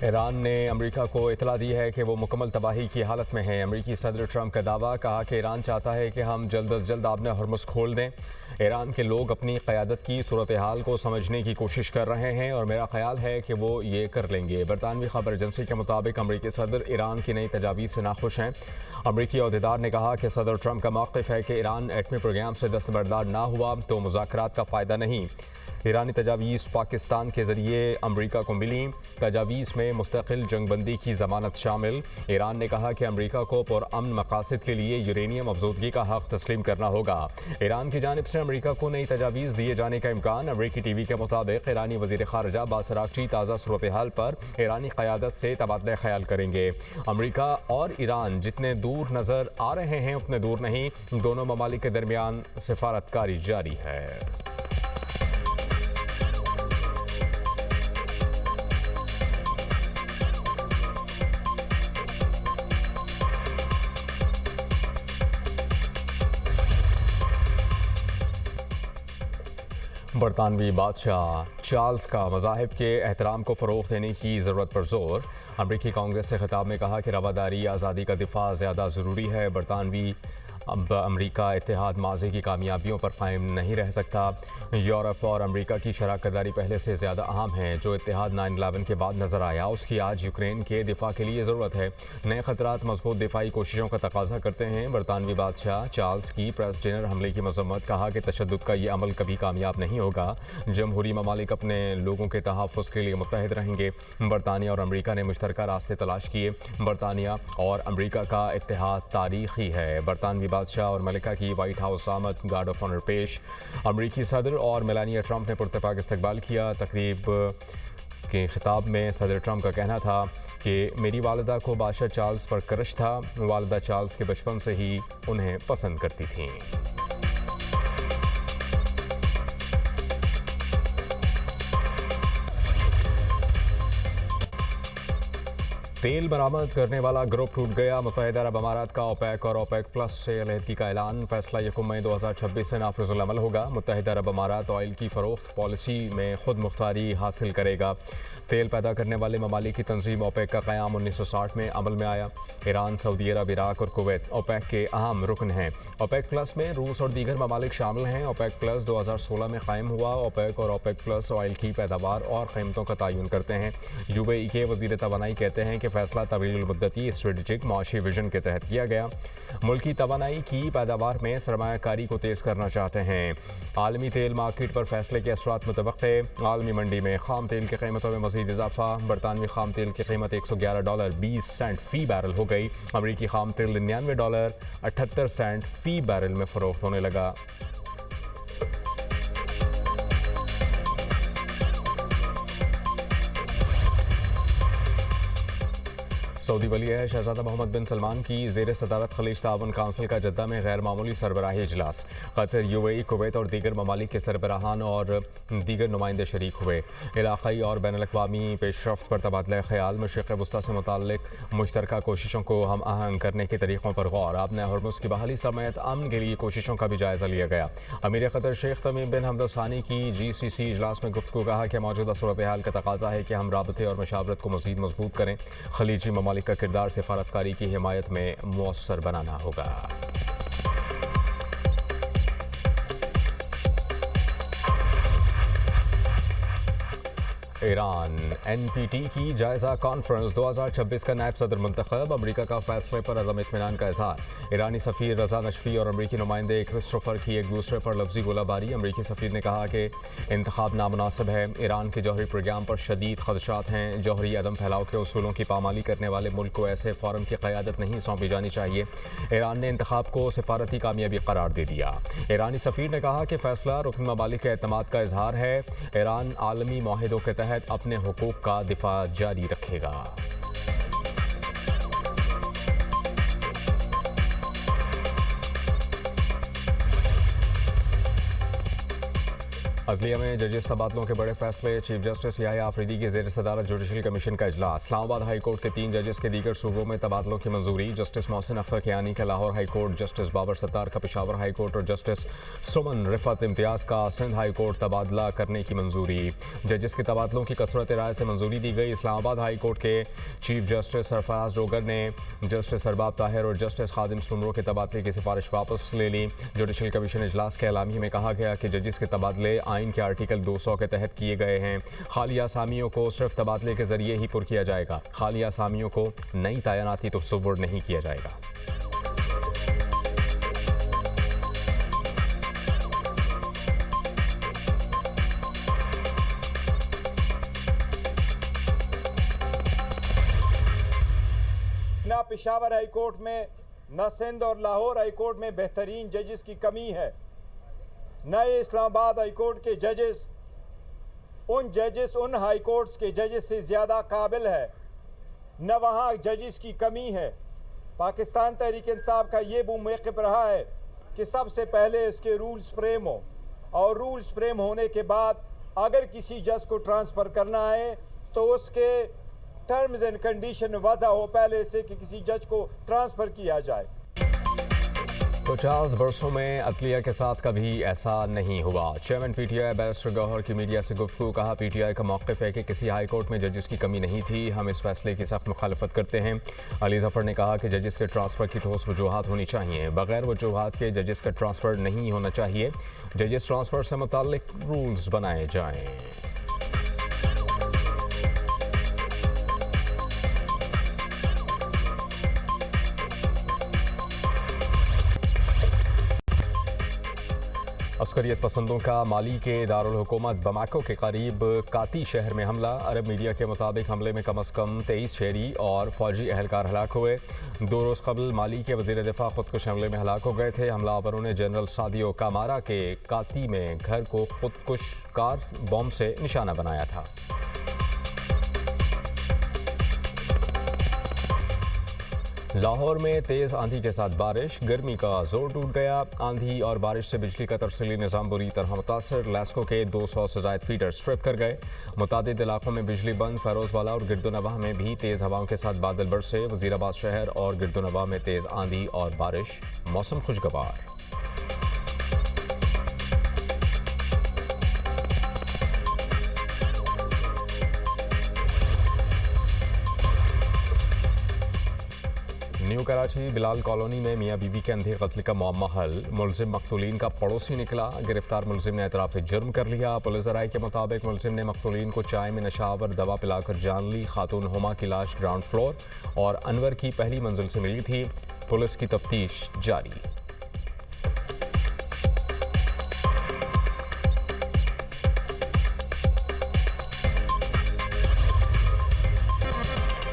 Iran ने America को इतला दी है कि वो मुकम्मल तबाही की हालत में है। अमेरिकी सदर ट्रंप का दावा, कहा कि ईरान चाहता है कि हम जल्द अज जल्द आबने हरमुज़ खोल दें। ईरान के लोग अपनी क़यादत की सूरत हाल को समझने की कोशिश कर रहे हैं और मेरा ख्याल है कि वो ये कर लेंगे। बरतानवी खबर एजेंसी के मुताबिक अमेरिकी सदर ईरान की नई तजावीज़ से नाखुश हैं। अमेरिकी अहदेदार ने कहा कि सदर ट्रंप का मौक़िफ़ है कि ईरान एटमी प्रोग्राम से दस्तबरदार ना हुआ तो मुज़ाकरात का फ़ायदा नहीं। ईरानी तजावीज़ पाकिस्तान के ज़रिए अमरीका को मिली। तजावीज़ में मुस्तकिल जंगबंदी की ज़मानत शामिल। ईरान ने कहा कि अमरीका को पुरअमन मकासद के लिए यूरेनियम अफजोदगी का हक़ तस्लीम करना होगा। ईरान की जानिब से अमरीका को नई तजावीज़ दिए जाने का इम्कान। अमरीकी टीवी के मुताबिक ईरानी वज़ीर ख़ारजा अब्बास अराग़ची ताज़ा सूरत हाल पर ईरानी क़यादत से तबादला ख्याल करेंगे। अमरीका और ईरान जितने दूर नज़र आ रहे हैं उतने दूर नहीं। दोनों ममालिक के दरमियान सिफारतकारी जारी है। बरतानवी बादशाह चार्ल्स का मज़ाहिब के एहतराम को फ़रोग़ देने की ज़रूरत पर जोर। अमरीकी कांग्रेस से खिताब में कहा कि रवादारी आज़ादी का दिफा ज़्यादा ज़रूरी है। बरतानवी अब अमरीका इत्तेहाद माज़ी की कामयाबियों पर कायम नहीं रह सकता। यूरोप और अमरीका की शराकतदारी पहले से ज़्यादा अहम है। जो इत्तेहाद 9/11 के बाद नज़र आया उसकी आज यूक्रेन के दिफा के लिए ज़रूरत है। नए ख़तरात मजबूत दिफाई कोशिशों का तकाजा करते हैं। बरतानवी बादशाह चार्ल्स की प्रेस डिनर हमले की मजम्मत, कहा कि तशद्दुद का ये अमल कभी कामयाब नहीं होगा। जमहूरी ममालिक अपने लोगों के तहफ़्फ़ुज़ के लिए मुत्तहिद रहेंगे। बरतानिया और अमरीका ने मुश्तरका रास्ते तलाश किए। बरतानिया और अमरीका का इत्तेहाद तारीख़ी है। बरतानवी बादशाह और मलिका की वाइट हाउस आमद, गार्ड ऑफ ऑनर पेश। अमरीकी सदर और मेलानिया ट्रंप ने पुरतपाक इस्तकबाल किया। तकरीब के खिताब में सदर ट्रंप का कहना था कि मेरी वालिदा को बादशाह चार्ल्स पर क्रश था। वालिदा चार्ल्स के बचपन से ही उन्हें पसंद करती थीं। तेल बरामद करने वाला ग्रुप टूट गया। मुत्तहिदा अरब अमारात का ओपेक और ओपेक प्लस से अलहदगी का ऐलान। फैसला 1 मई 2026 से नाफिजुल अमल होगा। मुत्तहिदा अरब अमारात ऑयल की फ़रोख्त पॉलिसी में खुद मुख्तारी हासिल करेगा। तेल पैदा करने वाले ममालिक की तंजीम ओपेक का क़याम 1960 में अमल में आया। ईरान, सऊदी अरब, इराक और कुवैत ओपेक के अहम रुकन हैं। ओपेक प्लस में रूस और दीगर ममालिक शामिल हैं। ओपेक प्लस 2016 में कायम हुआ। ओपेक और ओपेक प्लस ऑयल की पैदावार और कीमतों का तयन करते हैं। यूएई के वज़ीर तवानाई कहते हैं कि फैसला तवील मुद्दती स्ट्रेटेजिक माशी विजन के तहत किया गया। मुल्की तवानाई की पैदावार में सरमायाकारी को तेज़ करना चाहते हैं। आलमी तेल मार्केट पर फैसले के असरात मुतवक्के। आलमी मंडी में खाम तेल की कीमतों में मज़ीद इजाफा। बरतानवी खाम तेल की कीमत $111.20 फ़ी बैरल हो गई। अमरीकी खाम तेल $99.78 फ़ी बैरल में फ़रोख्त होने लगा। सऊदी वली अहद शहजादा मोहम्मद बिन सलमान की ज़ेर सदारत खलीज ताउन काउंसिल का जद्दा में गैर मामूली सरबराही इजलास। कतर, यूएई, कुवैत और दीगर ममालिक के सरबराहान और दीगर नुमाइंदे शरीक हुए। इलाक़ाई और बैनुल-अक़वामी पेशरफ्त पर तबादला ख्याल, मशरिक़ वस्ता से मुताल्लिक़ मुश्तरका कोशिशों को हम आहंग करने के तरीक़ों पर गौर। आबने हरमुज़ की बहाली समेत अमन के लिए कोशिशों का भी जायज़ा लिया गया। अमीर क़तर शेख तमीम बिन हमद अल सानी की GCC इजलास में गुफ्तगू, कहा कि मौजूदा सूरत हाल का तकाजा है कि हम राबते और मशावरत को मज़ीद मजबूत करें। खलीजी ममालिक का किरदार सिफारतकारी की हिमायत में मुअस्सर बनाना होगा। ईरान NPT की जायज़ा कॉन्फ्रेंस 2026 का नायब सदर मुंतखब। अमरीका का फैसले पर अदम इत्मीनान का इज़हार। ईरानी सफ़ीर रज़ा नशफी और अमरीकी नुमाइंदे क्रिस्टोफर की एक दूसरे पर लफ्ज़ी गोलाबारी। अमरीकी सफ़ीर ने कहा कि इंतखाब नामुनासिब है। ईरान के जौहरी प्रोग्राम पर शदीद खदशात हैं। जौहरी अदम फैलाव के उसूलों की पामाली करने वाले मुल्क को ऐसे फ़ोरम की क़यादत नहीं सौंपी जानी चाहिए। ईरान ने इंतखाब को सिफारती कामयाबी करार दे दिया। ईरानी सफ़ीर ने कहा कि फ़ैसला रुकन ममालिक के एतमाद का इजहार है। ईरान आलमी माहिदों के तहत अपने हुकूक का दिफा जारी रखेगा। अदलिया में जजेस तबादलों के बड़े फैसले। चीफ जस्टिस याह्या आफरीदी की ज़ेर सदारत जुडिशल कमीशन का इजलास। इस्लामाबाद हाई कोर्ट के 3 जजेस के दीगर सूबों में तबादलों की मंजूरी। जस्टिस मोहसिन अख्तर कियानी का Lahore high court, justice Babar Sattar का पेशावर हाई कोर्ट और जस्टिस सुमन रिफत इम्तियाज़ का सिंध हाई कोर्ट तबादला करने की मंजूरी। जजेस के तबादलों की कसरत राय से मंजूरी दी गई। इस्लामाबाद हाई कोर्ट के चीफ जस्टिस सरफराज रोगर ने जस्टिस सरबाब ताहिर और जस्टिस खादिम सुमरो के तबादले की सिफारिश वापस ले ली। जुडिशल कमीशन इजलास के एलामिये में कहा गया कि जजेस के तबादले आइन के आर्टिकल 200 के तहत किए गए हैं। खाली आसामियों को सिर्फ तबादले के जरिए ही पुर किया जाएगा। खाली आसामियों को नई तैनाती तो सुपुर्द नहीं किया जाएगा। ना पेशावर हाई कोर्ट में, न सिंध और लाहौर हाई कोर्ट में बेहतरीन जजेस की कमी है। नए इस्लामाबाद हाई कोर्ट के जजेस उन हाई कोर्ट्स के जजेस से ज़्यादा काबिल है। न वहाँ जजेस की कमी है। पाकिस्तान तहरीक इंसाफ का ये वो मौक़िफ़ रहा है कि सबसे पहले इसके रूल्स फ्रेम हो, और रूल्स फ्रेम होने के बाद अगर किसी जज को ट्रांसफ़र करना है तो उसके टर्म्स एंड कंडीशन वज़ा हो पहले से कि किसी जज को ट्रांसफ़र किया जाए। 50 बरसों में अदलिया के साथ कभी ऐसा नहीं हुआ। चेयरमैन पीटीआई बैरिस्टर गौहर की मीडिया से गुफ्तगू। कहा, पीटीआई का मौक़िफ़ है कि किसी हाई कोर्ट में जजेस की कमी नहीं थी। हम इस फैसले की सख्त मुखालफत करते हैं। अली जफ़र ने कहा कि जजेस के ट्रांसफ़र की ठोस वजूहात होनी चाहिए। बगैर वजूहात के जजेस का ट्रांसफ़र नहीं होना चाहिए। जजेस ट्रांसफ़र से मुताल्लिक रूल्स बनाए जाएँ। अस्करियत पसंदों का माली के दारुल हुकूमत बमाको के करीब काती शहर में हमला। अरब मीडिया के मुताबिक हमले में कम से कम 23 शहरी और फौजी अहलकार हलाक हुए। 2 रोज़ कबल माली के वज़ीर दिफा खुदकुश हमले में हलाक हो गए थे। हमलावरों ने जनरल सादियो कामारा के काती में घर को खुदकुश कार बम से निशाना बनाया था। लाहौर में तेज़ आंधी के साथ बारिश। गर्मी का जोर टूट गया। आंधी और बारिश से बिजली का तरसीली निज़ाम बुरी तरह मुतासर। लेस्को के 200 से ज़ायद फीडर्स ट्रिप कर गए। मुतादिद इलाकों में बिजली बंद। फ़ैरोज़वाला और गिरदोनवाह में भी तेज़ हवाओं के साथ बादल बरसे। वज़ीराबाद शहर और गिरदोनवाह में तेज़ आंधी और बारिश। मौसम खुशगवार। न्यू कराची बिलाल कॉलोनी में मियाँ बीवी के अंधे कत्ल का मुअम्मा हल। मुलजिम मकतूलीन का पड़ोसी निकला। गिरफ्तार मुलजिम ने एतराफ़ जुर्म कर लिया। पुलिस ज़राए के मुताबिक मुलजिम ने मकतूलीन को चाय में नशावर दवा पिलाकर जान ली। खातून हुमा की लाश ग्राउंड फ्लोर और अनवर की पहली मंजिल से मिली थी। पुलिस की तफ्तीश जारी।